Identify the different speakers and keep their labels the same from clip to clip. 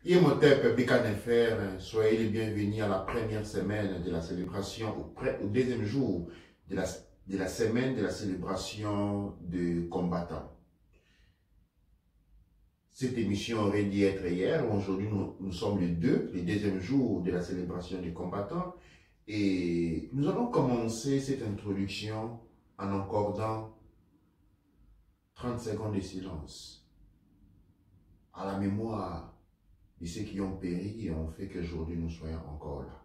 Speaker 1: Imhotep Bekanefer, soyez les bienvenus à la première semaine de la célébration, au deuxième jour de la semaine de la célébration de combattants. Cette émission aurait dû être hier, aujourd'hui nous sommes le deuxième jour de la célébration des combattants, et nous allons commencer cette introduction en accordant 30 secondes de silence à la mémoire de ceux qui ont péri et ont fait qu'aujourd'hui nous soyons encore là.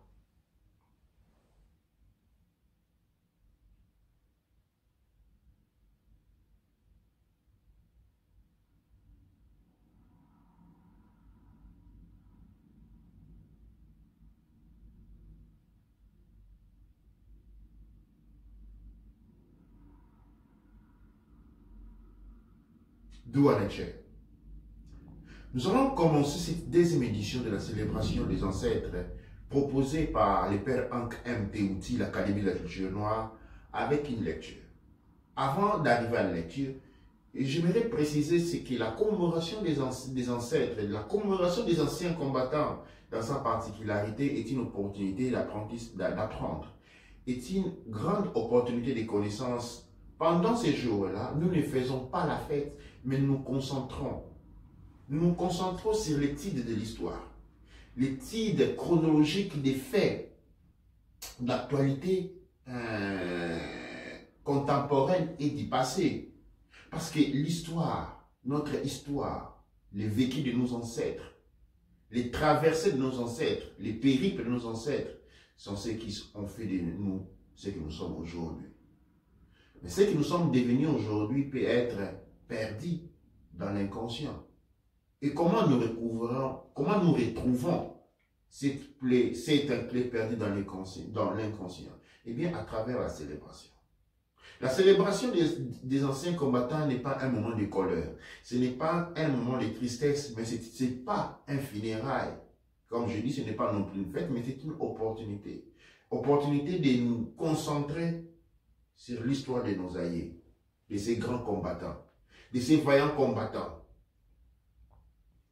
Speaker 1: D'où en est-il? Nous allons commencer cette deuxième édition de la célébration des ancêtres proposée par le père Hank M. Teouti, l'Académie de la culture noire, avec une lecture. Avant d'arriver à la lecture, j'aimerais préciser ce que la commémoration des ancêtres, la commémoration des anciens combattants, dans sa particularité, est une opportunité d'apprendre, est une grande opportunité de connaissance. Pendant ces jours-là, nous ne faisons pas la fête, mais nous nous concentrons sur l'étude de l'histoire, l'étude chronologique des faits, d'actualité contemporaine et du passé. Parce que l'histoire, notre histoire, les vécus de nos ancêtres, les traversées de nos ancêtres, les périples de nos ancêtres, sont ceux qui ont fait de nous ce que nous sommes aujourd'hui. Mais ce que nous sommes devenus aujourd'hui peut être perdu dans l'inconscient. Et comment nous retrouvons cette clé perdue dans l'inconscient? Eh bien, à travers la célébration. La célébration des anciens combattants n'est pas un moment de colère. Ce n'est pas un moment de tristesse, mais ce n'est pas un funérail. Comme je dis, ce n'est pas non plus une fête, mais c'est une opportunité. Opportunité de nous concentrer sur l'histoire de nos aïeux, de ces grands combattants, de ces vaillants combattants.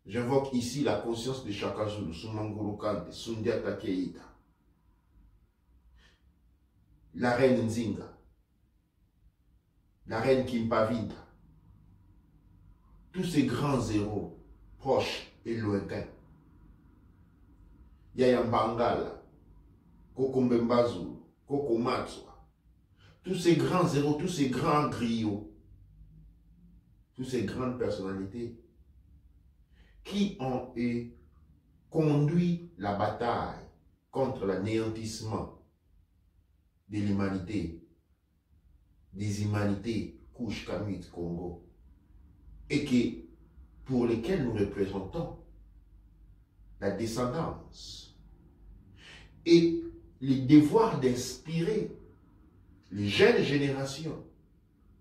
Speaker 1: J'invoque ici la conscience de Shaka Zulu, Sumanguru Kante, Sundiata Keita, la reine Nzinga, la reine Kimpavinta, tous ces grands héros, proches et lointains. Yaya Mbangala, Koko Mbembazu, Koko Matswa, tous ces grands héros, tous ces grands griots, toutes ces grandes personnalités qui ont conduit la bataille contre l'anéantissement de l'humanité, des humanités, couche, Kamit, Congo, et pour lesquels nous représentons la descendance et le devoir d'inspirer les jeunes générations,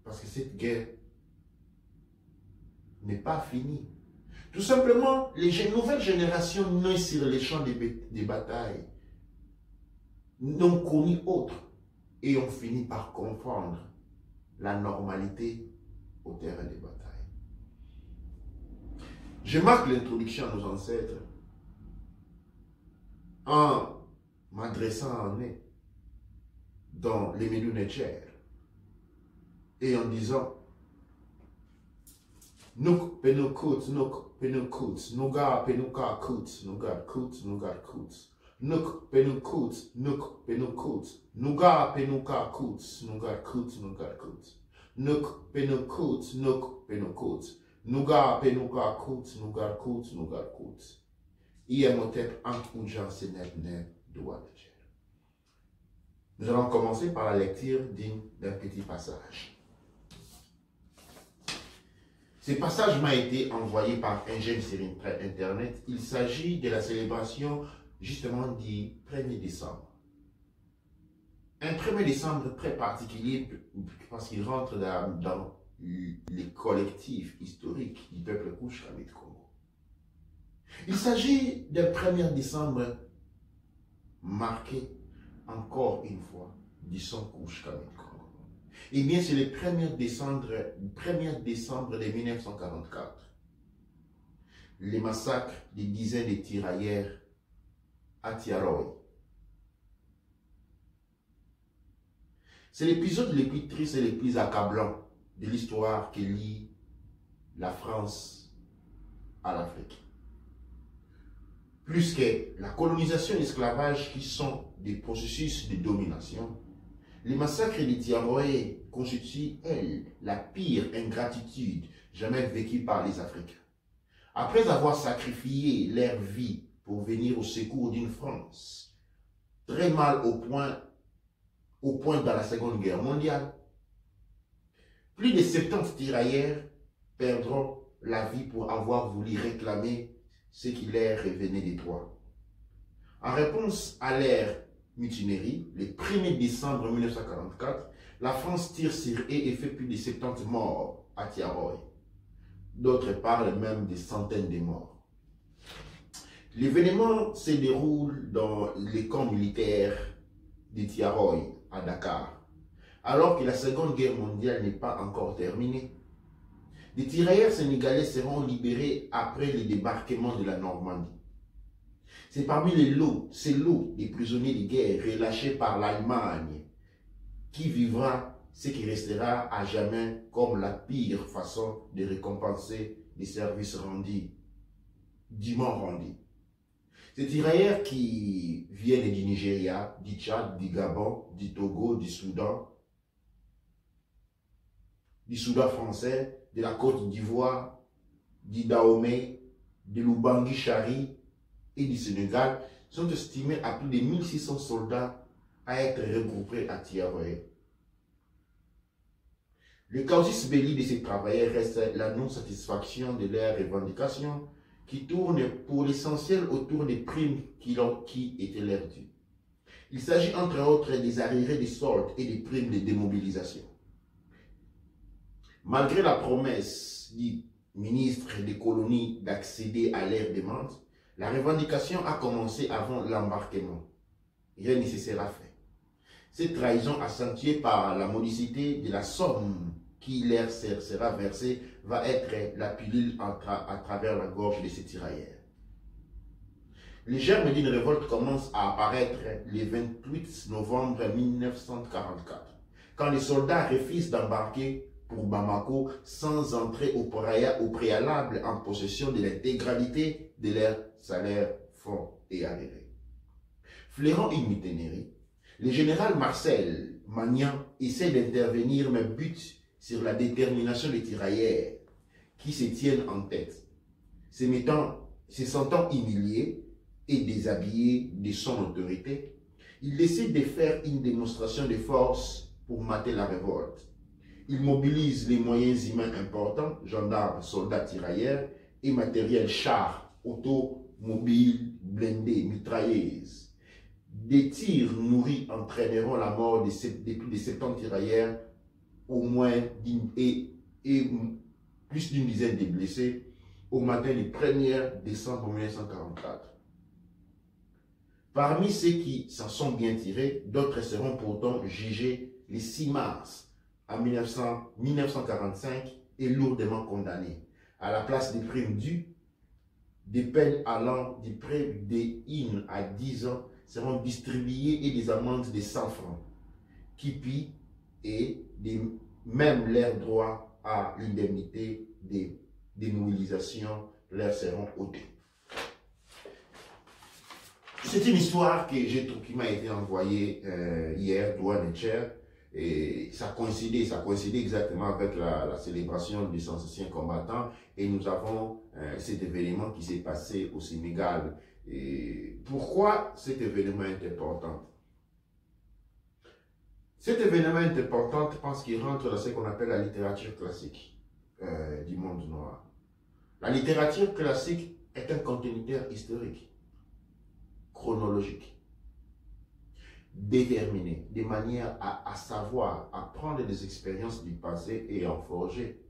Speaker 1: parce que cette guerre n'est pas finie. Tout simplement, les nouvelles générations nées sur les champs des batailles n'ont connu autre et ont fini par confondre la normalité au terrain des batailles. Je marque l'introduction à nos ancêtres en m'adressant à eux dans les Médou Netcher et en disant Nuk penukut, nuk penukut, nuga penuka kut, nuga kut, nuga kut. Nuk penukut, nuk penukut, nuga penuka kut, nuga kut, nuga kut. Nuk penukut, nuk penukut, nuga penuka kut, nuga kut, nuga kut. Imhotep Ankoujan Senebne Douanecher. Nous allons commencer par la lecture d'un petit passage. Ce passage m'a été envoyé par un jeune sur Internet. Il s'agit de la célébration justement du 1er décembre. Un 1er décembre très particulier parce qu'il rentre dans les collectifs historiques du peuple Kouch Kamit Congo. Il s'agit d'un 1er décembre marqué encore une fois du son Kouch Kamit Congo. Eh bien, c'est le 1er décembre de 1944 les massacres des dizaines de tirailleurs à Tiaroy. C'est l'épisode le plus triste et le plus accablant de l'histoire qui lie la France à l'Afrique. Plus que la colonisation et l'esclavage qui sont des processus de domination, les massacres des Tiaroy constituent, elles, la pire ingratitude jamais vécue par les Africains. Après avoir sacrifié leur vie pour venir au secours d'une France très mal au point dans la Seconde Guerre mondiale, plus de 70 tirailleurs perdront la vie pour avoir voulu réclamer ce qui leur revenait des droits. En réponse à leur mutinerie, le 1er décembre 1944, la France tire sur eux et fait plus de 70 morts à Tiaroy. D'autres parlent même de centaines de morts. L'événement se déroule dans les camps militaires de Tiaroy, à Dakar, alors que la Seconde Guerre mondiale n'est pas encore terminée. Les tirailleurs sénégalais seront libérés après le débarquement de la Normandie. C'est parmi ces lots des prisonniers de guerre relâchés par l'Allemagne qui vivra ce qui restera à jamais comme la pire façon de récompenser les services rendus, dûment rendus. Ces tirailleurs qui viennent du Nigeria, du Tchad, du Gabon, du Togo, du Soudan français, de la Côte d'Ivoire, du Dahomey, de l'Ubangui-Chari et du Sénégal sont estimés à plus de 1600 soldats à être regroupés à Tiaroy. Le casus belli de ces travailleurs reste la non-satisfaction de leurs revendications qui tournent pour l'essentiel autour des primes qui étaient leurs dues. Il s'agit entre autres des arriérés des soldes et des primes de démobilisation. Malgré la promesse du ministre des colonies d'accéder à leurs demandes, la revendication a commencé avant l'embarquement. Rien ne se sera fait. Cette trahison accentuée par la modicité de la somme qui leur sera versée va être la pilule à travers la gorge de ces tirailleurs. Les germes d'une révolte commencent à apparaître le 28 novembre 1944, quand les soldats refusent d'embarquer pour Bamako sans entrer au préalable en possession de l'intégralité de leur salaire, fonds et arriérés. Flairant une mutinerie, le général Marcel Magnan essaie d'intervenir mais bute sur la détermination des tirailleurs qui se tiennent en tête. Se sentant humiliés et déshabillés de son autorité, il décide de faire une démonstration de force pour mater la révolte. Il mobilise les moyens humains importants, gendarmes, soldats, tirailleurs et matériel chars, automobiles, blindés, mitrailleuses. Des tirs nourris entraîneront la mort de plus de 70 tirailleurs, au moins et plus d'une dizaine de blessés au matin du 1er décembre 1944. Parmi ceux qui s'en sont bien tirés, d'autres seront pourtant jugés le 6 mars en 1945 et lourdement condamnés. À la place des primes dues, des peines allant de près de 1 à 10 ans seront distribuées et des amendes de 100 francs, qui pillent et même leurs droits à l'indemnité des démobilisations leur seront ôtés. C'est une histoire qui m'a été envoyée hier, Douane et Cher, et ça coïncidait exactement avec la célébration des anciens combattants, et nous avons cet événement qui s'est passé au Sénégal. Et pourquoi cet événement est important? Cet événement est important parce qu'il rentre dans ce qu'on appelle la littérature classique du monde noir. La littérature classique est un conteneur historique, chronologique, déterminé, de manière à savoir, à prendre des expériences du passé et en forger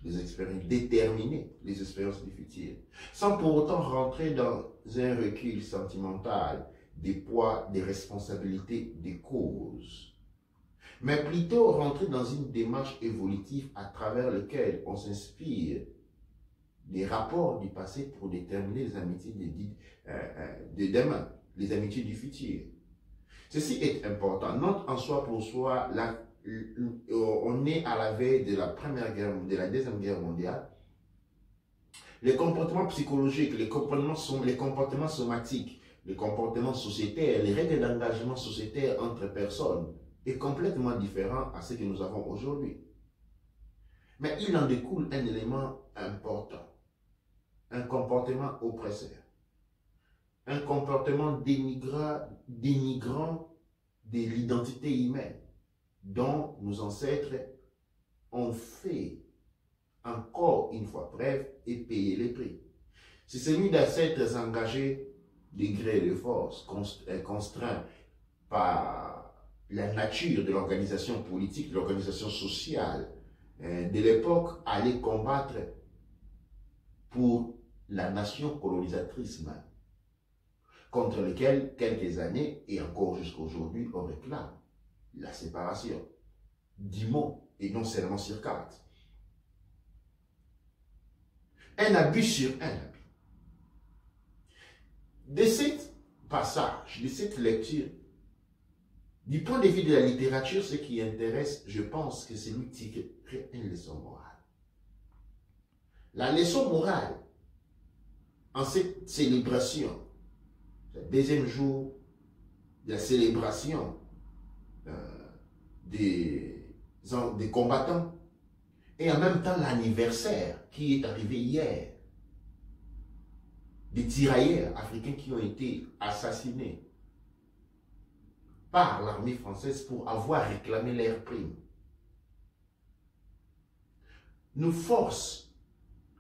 Speaker 1: des expériences, déterminer les expériences du futur, sans pour autant rentrer dans un recul sentimental des poids, des responsabilités, des causes, mais plutôt rentrer dans une démarche évolutive à travers laquelle on s'inspire des rapports du passé pour déterminer les amitiés de demain, les amitiés du futur. Ceci est important. Note en soi pour soi, on est à la veille de de la Deuxième Guerre mondiale. Les comportements psychologiques, les comportements somatiques, les comportements sociétaires, les règles d'engagement sociétaire entre personnes est complètement différent à ce que nous avons aujourd'hui. Mais il en découle un élément important, un comportement oppresseur, un comportement dénigrant de l'identité humaine dont nos ancêtres ont fait encore une fois preuve et payé les prix. C'est celui d'ancêtres engagés de gré et de force, contraints par la nature de l'organisation politique, de l'organisation sociale de l'époque, à aller combattre pour la nation colonisatrice même, contre lequel quelques années et encore jusqu'à aujourd'hui on réclame la séparation d'Imo et non seulement sur carte. Un abus sur un abus. De cet passage, de cette lecture, du point de vue de la littérature, ce qui intéresse, je pense que c'est lui qui tirerait une leçon morale. La leçon morale, en cette célébration, le deuxième jour de la célébration des combattants, et en même temps l'anniversaire qui est arrivé hier, des tirailleurs africains qui ont été assassinés par l'armée française pour avoir réclamé leurs primes, nous force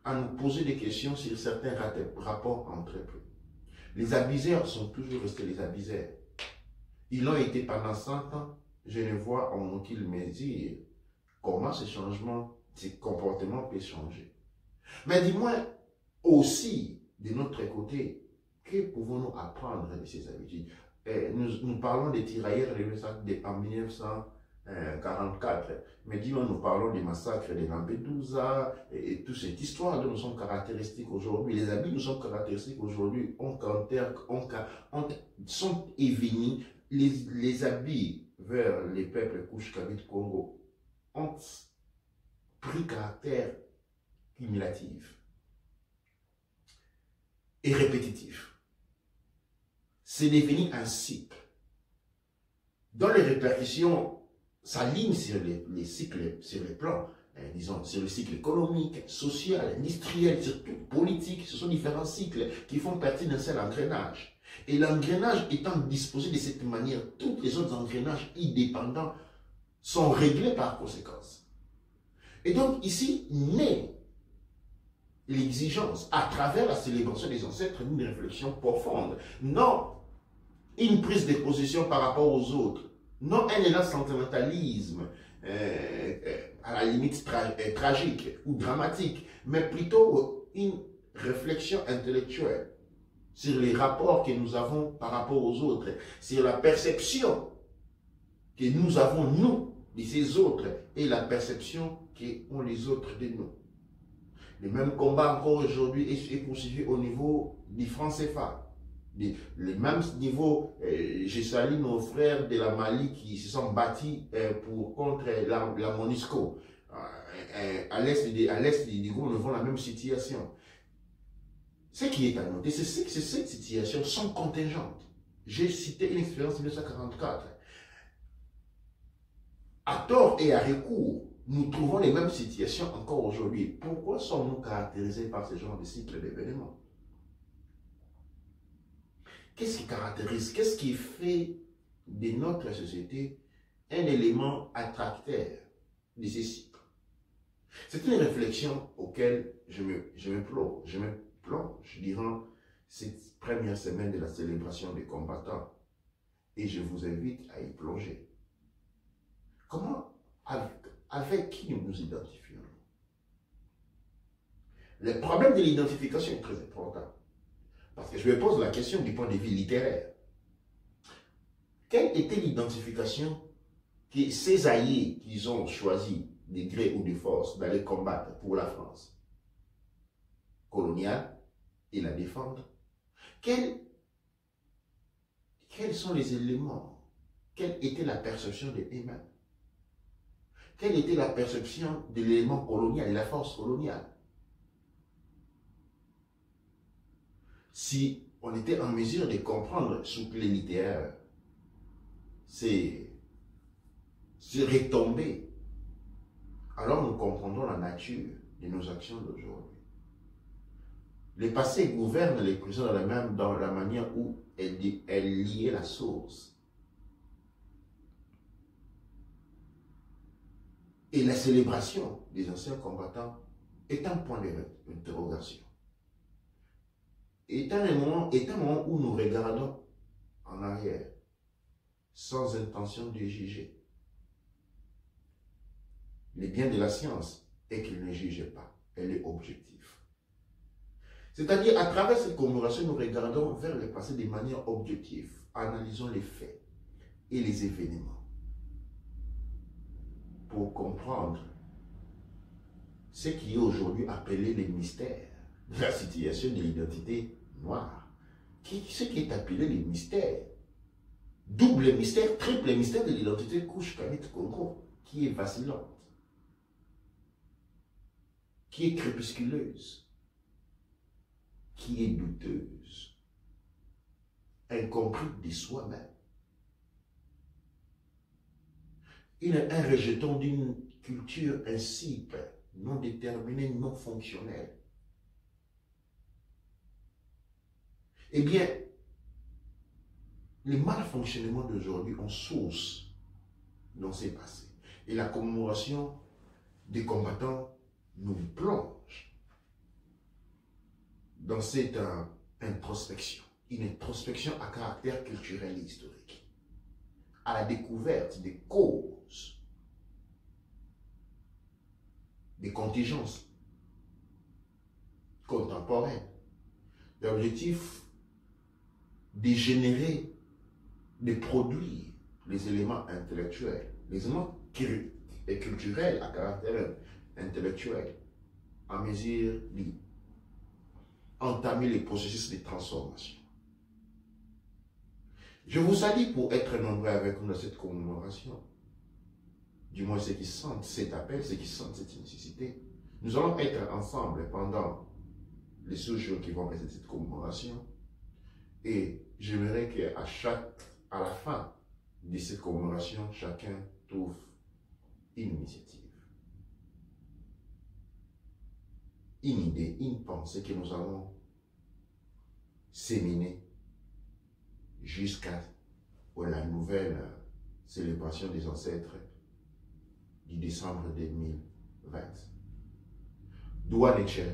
Speaker 1: à nous poser des questions sur certains rapports entre eux. Les abuseurs sont toujours restés les abuseurs. Ils l'ont été pendant 100 ans. Je ne vois en aucune mesure comment ce changement, ces comportements peuvent changer. Mais dis-moi aussi, de notre côté, que pouvons-nous apprendre de ces habitudes? Nous parlons des tirailleurs en 1944, mais dis-moi, nous parlons des massacres de Lampedusa et toute cette histoire dont nous sommes caractéristiques aujourd'hui. Les habits nous sont caractéristiques aujourd'hui, sont évenus, les habits vers les peuples Kouch-Kabit Congo ont pris caractère cumulatif et répétitif. C'est devenu un cycle dont les répercussions s'alignent sur les cycles, sur les plans, disons, sur le cycle économique, social, industriel, surtout politique. Ce sont différents cycles qui font partie d'un seul engrenage. Et l'engrenage étant disposé de cette manière, tous les autres engrenages indépendants sont réglés par conséquence. Et donc ici naît l'exigence, à travers la célébration des ancêtres, d'une réflexion profonde. Non une prise de position par rapport aux autres, non un élan sentimentalisme, à la limite tragique ou dramatique, mais plutôt une réflexion intellectuelle sur les rapports que nous avons par rapport aux autres, sur la perception que nous avons, nous, de ces autres, et la perception qu'ont les autres de nous. Le même combat encore aujourd'hui est poursuivi au niveau du franc CFA. Le même niveau, je salue nos frères de la Mali qui se sont battus contre la MONUSCO. À l'est du Gouvernement, nous avons la même situation. Ce qui est à noter, c'est que cette situation sont contingentes. J'ai cité une expérience de 1944. À tort et à recours, nous trouvons les mêmes situations encore aujourd'hui. Pourquoi sommes-nous caractérisés par ce genre de cycle d'événements? Qu'est-ce qui caractérise, qu'est-ce qui fait de notre société un élément attracteur de ces cycles? C'est une réflexion auquel je me plonge durant cette première semaine de la célébration des combattants. Et je vous invite à y plonger. Comment, avec qui nous nous identifions? Le problème de l'identification est très important. Parce que je me pose la question du point de vue littéraire. Quelle était l'identification que ces alliés qu'ils ont choisi, de gré ou de force, d'aller combattre pour la France? coloniale et la défendre. Quels sont les éléments? Quelle était la perception de eux-mêmes? Quelle était la perception de l'élément colonial et la force coloniale? Si on était en mesure de comprendre sous clé littéraire ces retombées, alors nous comprendrons la nature de nos actions d'aujourd'hui. Le passé gouverne les présents dans la manière où elle liait la source. Et la célébration des anciens combattants est un point d'interrogation. Est un moment où nous regardons en arrière, sans intention de juger. Le bien de la science est qu'elle ne juge pas, elle est objective. C'est-à-dire, à travers cette commémoration, nous regardons vers le passé de manière objective, analysons les faits et les événements pour comprendre ce qui est aujourd'hui appelé les mystères de la situation de l'identité noire. Ce qui est appelé les mystères, double mystère, triple mystère de l'identité Kouch-Kanit-Congo, qui est vacillante, qui est crépusculeuse, qui est douteuse, incompris de soi-même. Un rejeton d'une culture insipide, non déterminée, non fonctionnelle. Eh bien, les malfonctionnements d'aujourd'hui ont source dans ces passés. Et la commémoration des combattants nous plonge dans cette introspection. Une introspection à caractère culturel et historique. À la découverte des causes, des contingences contemporaines. L'objectif de générer, de produire les éléments intellectuels, les éléments culturels à caractère intellectuel, à mesure d'entamer les processus de transformation. Je vous salue pour être nombreux avec nous dans cette commémoration. Du moins ceux qui sentent cet appel, ceux qui sentent cette nécessité. Nous allons être ensemble pendant les 6 jours qui vont rester de cette commémoration. Et j'aimerais qu'à la fin de cette commémoration, chacun trouve une initiative, une idée, une pensée que nous allons séminer jusqu'à la nouvelle célébration des ancêtres du décembre 2020. Doa Necher,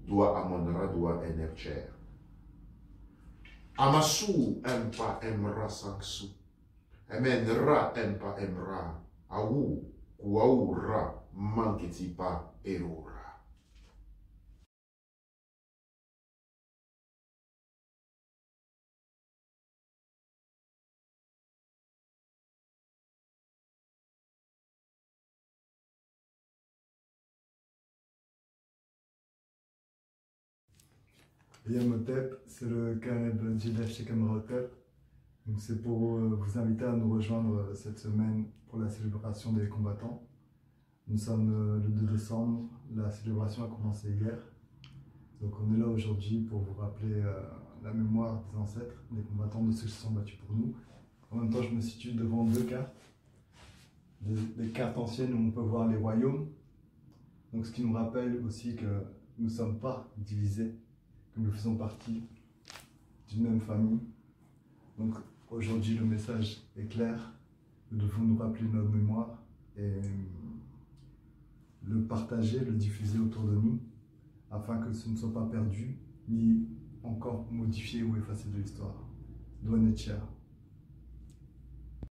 Speaker 1: Doa Amonra, Doa Enercher. Amasu Empa Emra Sanksu. Emenra Empa Emra. Aou, Kouaoura, Manketipa Erora.
Speaker 2: Yamotep, c'est le Kareb Jidef Shekamrotep. Donc c'est pour vous inviter à nous rejoindre cette semaine pour la célébration des combattants. Nous sommes le 2 décembre, la célébration a commencé hier. Donc on est là aujourd'hui pour vous rappeler la mémoire des ancêtres, des combattants, de ceux qui se sont battus pour nous. En même temps, je me situe devant 2 cartes. Des cartes anciennes où on peut voir les royaumes. Donc ce qui nous rappelle aussi que nous ne sommes pas divisés, que nous faisons partie d'une même famille. Donc aujourd'hui le message est clair, nous devons nous rappeler notre mémoire et le partager, le diffuser autour de nous, afin que ce ne soit pas perdu, ni encore modifié ou effacé de l'histoire. Douane Tchia.